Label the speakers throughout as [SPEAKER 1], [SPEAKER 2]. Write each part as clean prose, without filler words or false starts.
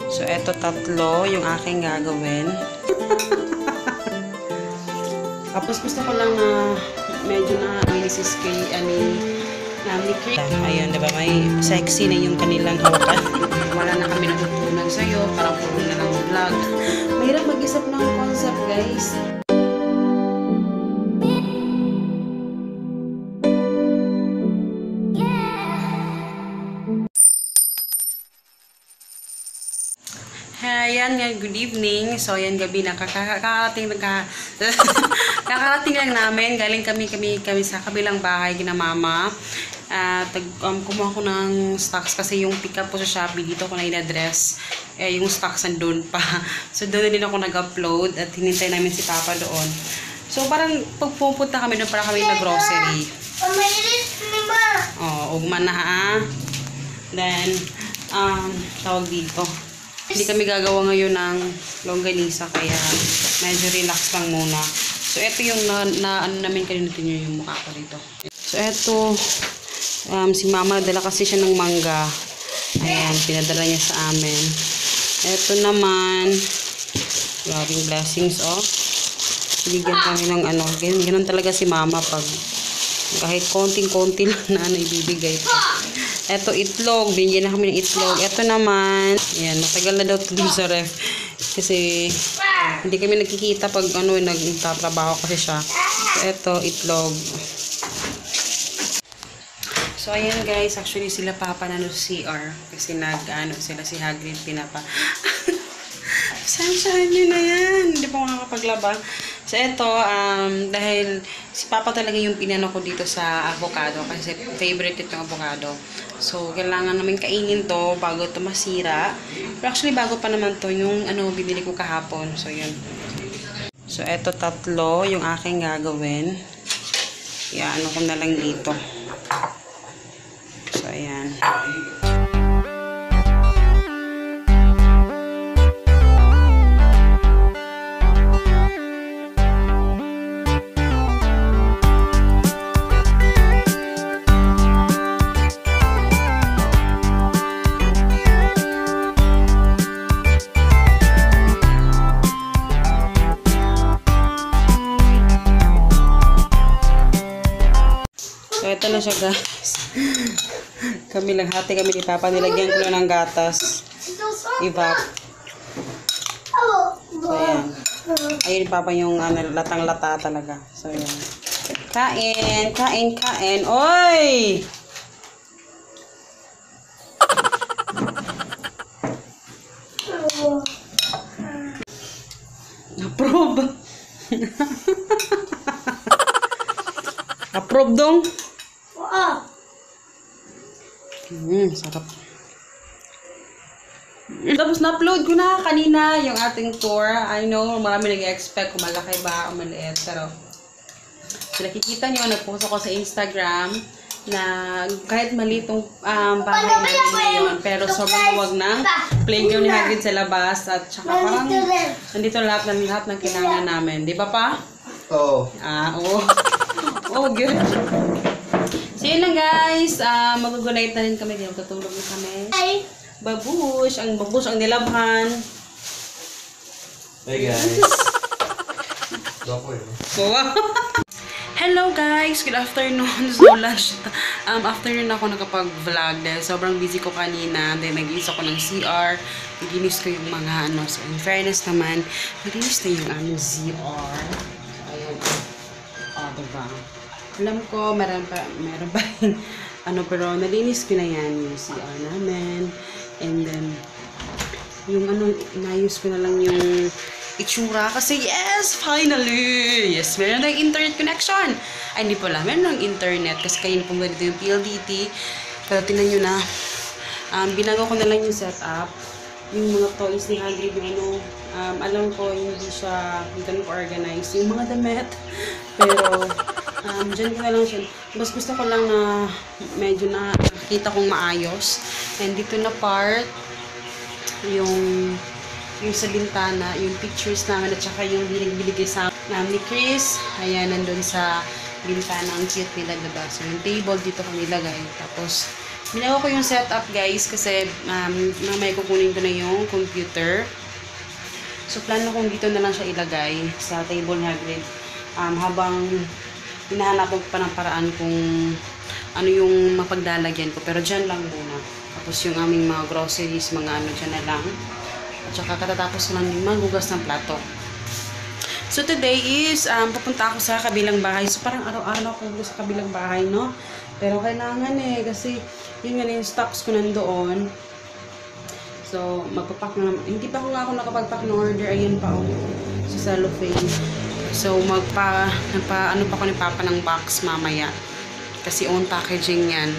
[SPEAKER 1] So, eto tatlo yung aking gagawin. Tapos gusto ko lang na medyo na ni Sis Kay, ni Chris. Ayun, diba? May sexy na yung kanilang hawakan. Wala na kami natutunan sa'yo. Parang puro na lang vlog. Mahirap mag-isip ng concept, guys. Ayan nga, good evening. So, ayan, gabi na. Kakarating lang namin. Galing kami sa kabilang bahay, kina mama. Kumuha ko ng stocks kasi yung pick up ko sa Shopee, dito ko na in-address. Yung stocks nandun pa. So, doon din ako nag-upload at hinintay namin si Papa doon. So, parang pagpupunta kami doon para kami na-grocery. Ugman na ha. Then, tawag dito. Hindi kami gagawa ngayon ng longganisa kaya medyo relax lang muna. So, ito yung ano namin kanina nyo yung mukha ko dito. So, ito, si mama dala kasi siya ng mangga. Ayan, pinadala niya sa amin. Ito naman, maraming blessings, oh. Bigyan kami ng ano, ganun talaga si mama pag kahit konting-konti lang na ibibigay ko. Eto, itlog. Binigyan na kami ng itlog. Eto naman, ayan, matagal na daw ito sa ref. Kasi, hindi kami nagkikita pag nagtatrabaho kasi siya. So, eto, itlog. So, ayan guys, actually sila Papa na sa CR. Kasi sila si Hagrid pinapa. Sansahan nyo na yan. Hindi pa makakapaglaba. So, eto, dahil si Papa talaga yung pinano ko dito sa avocado. Kasi favorite itong avocado. So, kailangan namin kainin to bago to masira. Pero actually, bago pa naman to yung binili ko kahapon. So, yun. So, eto tatlo yung aking gagawin. Ano ko na lang dito. So, ayan. So, ito na siya guys. Hati kami ni Papa. Nilagyan ko lang ng gatas. Evap. So, ayan. Ayun Papa yung latang-lata talaga. So, ayan. Kain! Kain! Kain! Oy! Approve! Approve dong! Sarap. Tapos na-upload ko na kanina yung ating tour. I know, marami nag-expect kung malaki ba o maliit. Pero, nakikita nyo, nag-post ako sa Instagram na kahit malitong bahay namin ngayon. Pero sobrang huwag ng playground ni Hagrid sa labas. At saka parang nandito lahat ng kailangan namin. Di ba pa?
[SPEAKER 2] Oo.
[SPEAKER 1] Oo. Oh, good. So, yun lang guys. Mag-good-night na rin kami. Tutulog na kami. Hi! Babush! Ang babush, ang nilabhan.
[SPEAKER 2] Hey guys.
[SPEAKER 1] Hello guys! Good afternoon. So, lunch. Afternoon ako nakapag-vlog dahil sobrang busy ko kanina. Dahil nag-inis ako ng CR. Nag-inis ko yung mga So, in fairness naman, nag-inis na yung aming CR. Ayun. Diba? Alam ko, meron pa rin, pero nalinis ko na yan yung CR namin. And then, yung inayos ko na lang yung itsura. Kasi, yes! Finally! Yes! Meron na yung internet connection! Ay, hindi pala. Meron ng internet. Kasi kayo na pong ganito yung PLDT. Pero, tinan nyo na. Binago ko na lang yung setup. Yung mga toys ni Hagrid, alam ko, hindi siya ganun ko-organize. Yung mga damit. Pero, dyan ko na lang siya. Mas gusto ko lang na medyo nakita kong maayos. And dito na part, yung sa bintana, yung pictures namin at saka yung binigay sa ni Chris. Ayan, nandun sa bintana. Ang cute nila, diba? So, yung table dito ko nilagay. Tapos, Binawa ko yung setup guys kasi mamaya kukunin ko na yung computer. So plano kong dito na lang siya ilagay sa table ni Hagrid. Habang hinahanap ko pa ng paraan kung ano yung mapaglalagyan ko. Pero dyan lang muna. Tapos yung aming mga groceries, mga ano dyan na lang. At saka katatapos ko lang yung maghugas ng plato. So today is pupunta ako sa kabilang bahay. So parang araw-araw ako sa kabilang bahay, no? Pero kailangan kasi yun nga yung stocks ko nandoon. So magpapak na. Hindi pa ako nakapag-pack ng order. Ayun pa sa cellophane. So ano pa ako ni Papa ng box mamaya. Kasi own packaging yan.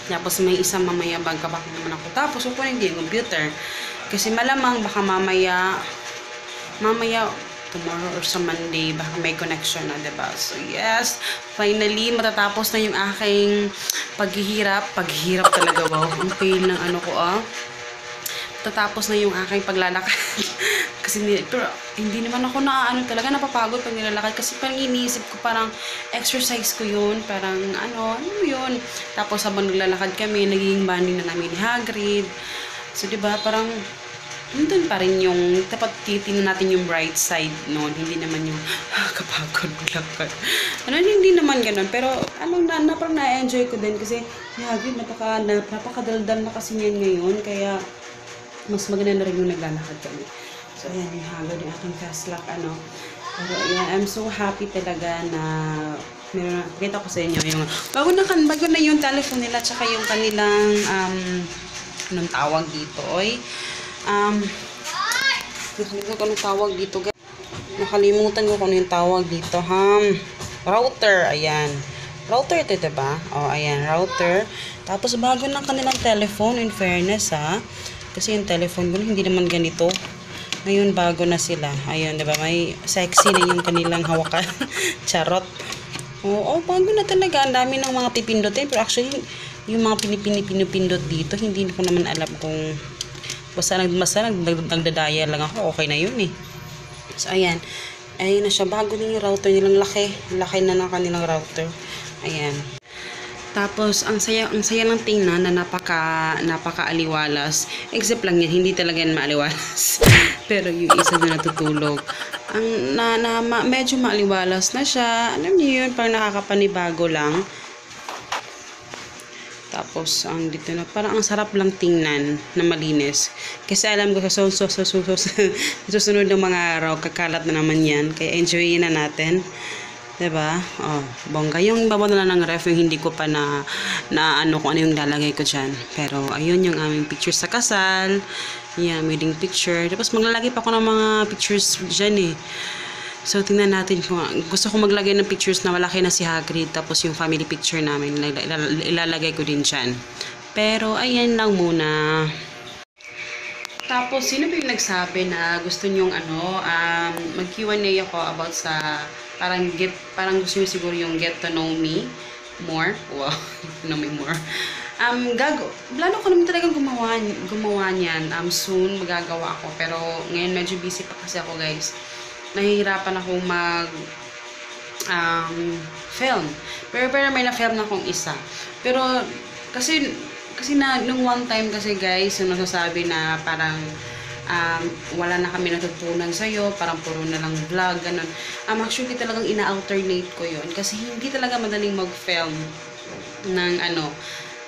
[SPEAKER 1] Tapos may isang mamaya magkapak naman ako. Tapos kukunin din yung computer. Kasi malamang baka mamaya tomorrow or sa Monday, baka may connection na, diba? So, yes, finally, matatapos na yung aking paghihirap talaga, wow, ang pain ng ano ko, matatapos na yung aking paglalakad. Kasi, pero, hindi naman ako talaga napapagod pag nilalakad, kasi parang iniisip ko, parang exercise ko yun, parang, ano yun. Tapos, habang naglalakad kami, naging bonding na namin ni Hagrid. So, diba, parang, nandun pa rin yung, dapat titingnan natin yung bright side noon. Hindi naman yung kapagod maglakad. Hindi naman ganun. Pero, parang na-enjoy ko din kasi, Hagrid, napakadaldal na kasi niyan ngayon. Kaya, mas maganda na rin yung naglalakad kami. So, ayan, yung Hagrid, yung aking fast luck, Pero, ayan, I'm so happy talaga na kita ko sa inyo yung, bago na yung telephone nila, tsaka yung kanilang, anong tawag dito, nakalimutan ko anong tawag dito, guys. Nakalimutan ko kung ano yung tawag dito, router, ayan. Router ito, diba? Ayan, router. Tapos, bago ng kanilang telephone, in fairness, kasi yung telephone ko, hindi naman ganito. Ngayon, bago na sila. Ayun, diba? May sexy na yung kanilang hawakan. Charot. Bago na talaga. Ang dami ng mga pipindutin. Pero actually, yung mga pinipindot dito, hindi ko naman alam kung basta nagdadaya lang ako, okay na yun So, ayan. Ayun na siya. Bago din yung router nilang laki. Laki na ng kanilang router. Ayan. Tapos, ang saya ng tingnan na napaka-aliwalas. Except lang yan, hindi talaga yan maaliwalas. Pero yung isa na natutulog. Medyo maaliwalas na siya. Alam niyo yun, parang nakakapanibago lang. Tapos, dito na, parang ang sarap lang tingnan na malinis. Kasi alam ko, sa susunod ng mga araw, kakalat na naman yan. Kaya enjoyin na natin. Diba? Bongga. Yung baba na lang ng ref, yung hindi ko pa na kung ano yung lalagay ko dyan. Pero, ayun yung aming pictures sa kasal. Yan, wedding picture. Tapos, maglalagay pa ako ng mga pictures dyan So, tingnan natin kung gusto ko maglagay ng pictures na malaki na si Hagrid. Tapos, yung family picture namin, ilalagay ko din dyan. Pero, ayan lang muna. Tapos, sino ba yung nagsabi na gusto nyong mag-Q&A ako about sa parang gusto nyo siguro yung get to know me more. Wow, know me more. Plano ko naman talagang gumawa niyan. Soon, magagawa ako. Pero, ngayon medyo busy pa kasi ako, guys. Nahihirapan akong film. Pero may na-film na akong isa. Pero, kasi nung one time kasi guys, yung nasasabi na parang wala na kami natutunan sa'yo, parang puro na lang vlog, ganun. Actually talagang ina-alternate ko yun. Kasi hindi talaga madaling mag-film ng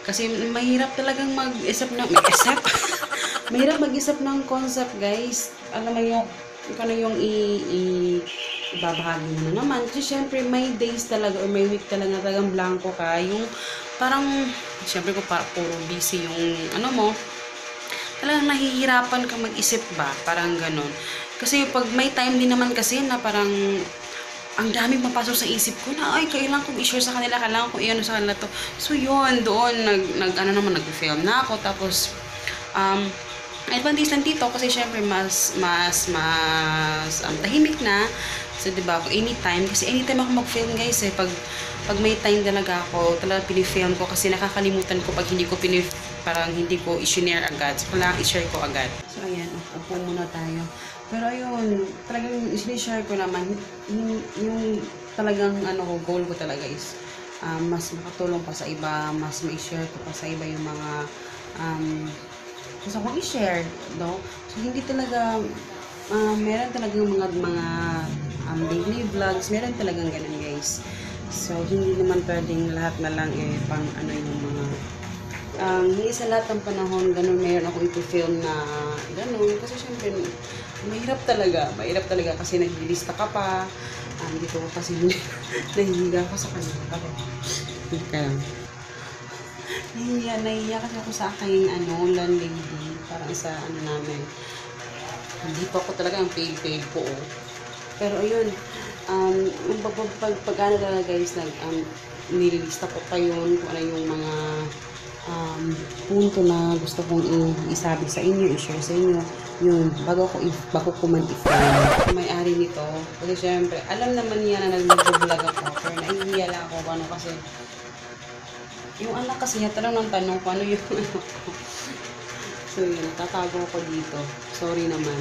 [SPEAKER 1] kasi mahirap talagang mag-isip mahirap mag-isip ng concept, guys. Alam mo yung kung ano yung ibabahagi mo na naman. Kasi syempre may days talaga or may week talagang blanco ka. Yung parang, syempre ko puro busy yung talagang nahihirapan ka mag-isip ba? Parang ganun. Kasi pag may time din naman kasi na parang ang daming mapasok sa isip ko na kailangan kong i-share sa kanila, kailangan kong i-ano sa kanila to. So yun, doon nag-film na ako. Tapos advantage lang dito kasi syempre mas tahimik na. So, diba, anytime, kasi anytime ako mag-film, guys, pag may time talaga ako, talaga pinifilm ko kasi nakakalimutan ko pag hindi ko parang hindi ko i-share agad. So, kailangan i-share ko agad. So, ayan, upo muna tayo. Pero, ayun, talagang i-share ko naman, yung talagang, goal ko talaga is mas makatulong pa sa iba, mas ma-share ko pa sa iba yung mga gusto kong i-share, no? So, hindi talaga, meron talagang mga daily vlogs, meron talagang ganun, guys. So, hindi naman pwedeng lahat na lang pang ano yung mga hindi sa lahat ng panahon ganun meron ako ipifilm na ganun kasi syempre mahirap talaga kasi naglilista ka pa dito ko kasi nahihiga ako sa kanila bakit okay. Nahihiya kasi ako sa aking landlady parang sa namin hindi pa ako talaga ang paid ko pero ayun pag ano talaga guys nililista ko pa yun kung ano yung mga punto na gusto kong isabi sa inyo, i-share sa inyo, yun, bago ko man i-film. May-ari nito, kasi syempre, alam naman niya na nag-vlog ako, pero naihiya lang ako, kasi, yung anak kasi niya, tanong kung ano yung anak ko. So yun, tatago ako dito. Sorry naman.